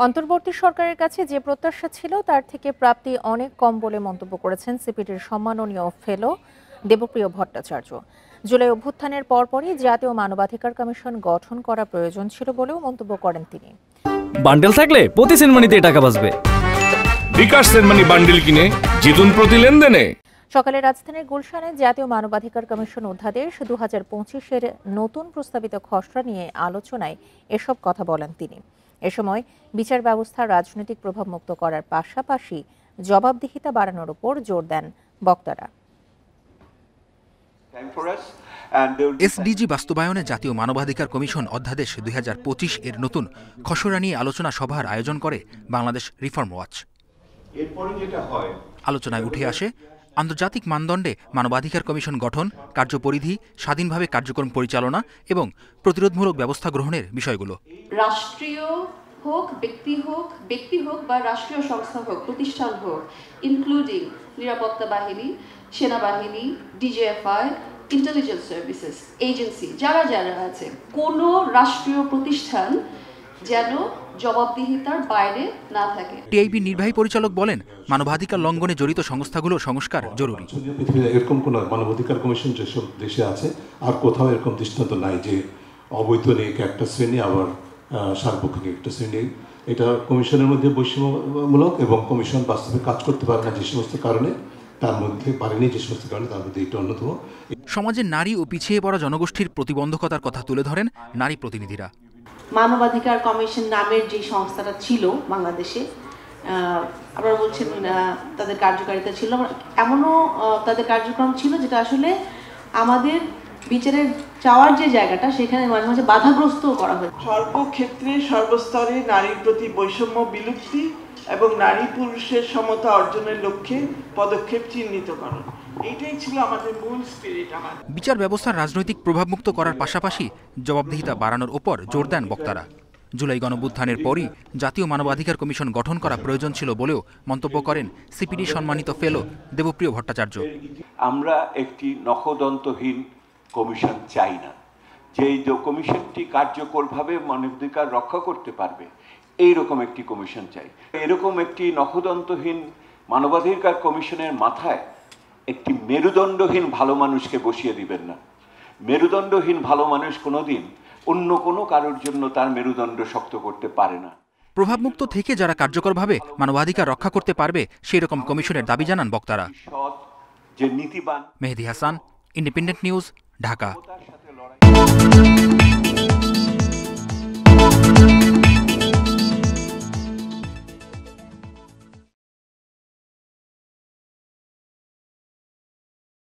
অন্তর্বর্তী সরকারের কাছে যে প্রত্যাশা ছিল তার থেকে প্রাপ্তি অনেক কম বলে মন্তব্য করেছেন সিপিডির সম্মাননীয় ফেলো দেবপ্রিয় ভট্টাচার্য। জুলাই অভ্যুত্থানের পরপরই জাতীয় মানবাধিকার কমিশন গঠন করা প্রয়োজন ছিল বলেও মন্তব্য করেন তিনি। বান্ডেল থাকলে প্রতি সেনমানিতে টাকা বাঁচবে। বিকাশ সেনমানি বান্ডেল কিনে জিতুন প্রতি লেনদেনে। সকালে রাজধানীর গুলশানে জাতীয় মানবাধিকার কমিশন অধ্যাদেশ 2025-এর নতুন প্রস্তাবিত খসড়া নিয়ে আলোচনায় এসব কথা বলেন তিনি। এ সময় বিচার ব্যবস্থা রাজনৈতিক প্রভাব মুক্ত করার পাশাপাশি জবাবদিহিতা বাড়ানোর উপর জোর দেন বক্তারা। এসডিজি বাস্তবায়নে জাতীয় মানবাধিকার কমিশন অধ্যাদেশ 2025-এর নতুন খসড়া নিয়ে আলোচনা সভার আয়োজন করে বাংলাদেশ রিফর্ম ওয়াচ। আলোচনায় উঠে আসে আন্তর্জাতিক মানদণ্ডে মানবাধিকার কমিশন গঠন, কার্যপরিধি, স্বাধীনভাবে কার্যক্রম পরিচালনা এবং প্রতিরোধমূলক ব্যবস্থা গ্রহণের বিষয়গুলো। রাষ্ট্রীয় হোক, ব্যক্তি হোক বা রাষ্ট্রীয় সংস্থা হোক, প্রতিষ্ঠান হোক, ইনক্লুডিং নিরাপত্তা বাহিনী, সেনাবাহিনী, ডিজিএফআই, ইন্টেলিজেন্স সার্ভিসেস এজেন্সি, যারা আছে, কোনো রাষ্ট্রীয় প্রতিষ্ঠান যেন জবাবদিহিতার বাইরে না থাকে। টিআইবি নির্বাহী পরিচালক বলেন, মানবাধিকার লঙ্ঘনে জড়িত সংস্থাগুলোর সংস্কার জরুরি। পৃথিবীতে এরকম কোনো মানবাধিকার কমিশন যেসব দেশে আছে আর কোথাও এরকম দৃষ্টান্ত নাই যে অবৈতনিক একটা শ্রেণী আবার সার্বক্ষণিক একটা শ্রেণী। এটা কমিশনের মধ্যে বৈষম্যমূলক এবং কমিশন বাস্তবে কাজ করতে পারে না যে সমস্ত কারণে, তার মধ্যে পারেনি যে সমস্ত কারণে, তার মধ্যে এটা অন্যতম। সমাজের নারী ও পিছিয়ে পড়া জনগোষ্ঠীর প্রতিবন্ধকতার কথা তুলে ধরেন নারী প্রতিনিধিরা। মানবাধিকার কমিশন নামের যে সংস্থাটা ছিল বাংলাদেশে, আপনারা বলছেন তাদের কার্যকারিতা ছিল, এমনও তাদের কার্যক্রম ছিল যেটা আসলে আমাদের বিচারের চাওয়ার যে জায়গাটা সেখানে মাঝে মাঝে বাধাগ্রস্ত করা হয়। সর্বক্ষেত্রে সর্বস্তরে নারীর প্রতি বৈষম্য বিলুপ্তি এবং নারী পুরুষের সমতা অর্জনের লক্ষ্যে পদক্ষেপ চিহ্নিতকরণ, এইটাই ছিল আমাদের মূল স্পিরিট। বিচার ব্যবস্থার রাজনৈতিক প্রভাবমুক্ত করার পাশাপাশি জবাবদিহিতা বাড়ানোর ওপর জোর দেন বক্তারা। জুলাই গণঅভ্যুত্থানের পরই জাতীয় মানবাধিকার কমিশন গঠন করা প্রয়োজন ছিল বলেও মন্তব্য করেন সিপিডি সম্মানিত ফেলো দেবপ্রিয় ভট্টাচার্য। আমরা একটি নখদন্তহীন কমিশন চাই না, যেই কমিশনটি কার্যকরভাবে মানবাধিকার রক্ষা করতে পারবে, এইরকম একটি কমিশন চাই। এরকম একটি নখদন্তহীন মানবাধিকার কমিশনের মাথায় একটি মেরুদণ্ডহীন ভালো মানুষকে বসিয়ে দিবেন না। মেরুদণ্ডহীন ভালো মানুষ কোনোদিন অন্য কোনো কারোর জন্য তার মেরুদণ্ড শক্ত করতে পারে না। প্রভাবমুক্ত থেকে যারা কার্যকরভাবে মানবাধিকার রক্ষা করতে পারবে সেই রকম কমিশনের দাবি জানান বক্তারা। যে নীতিবান। মেহেদী হাসান, ইন্ডিপেন্ডেন্ট নিউজ, ঢাকা।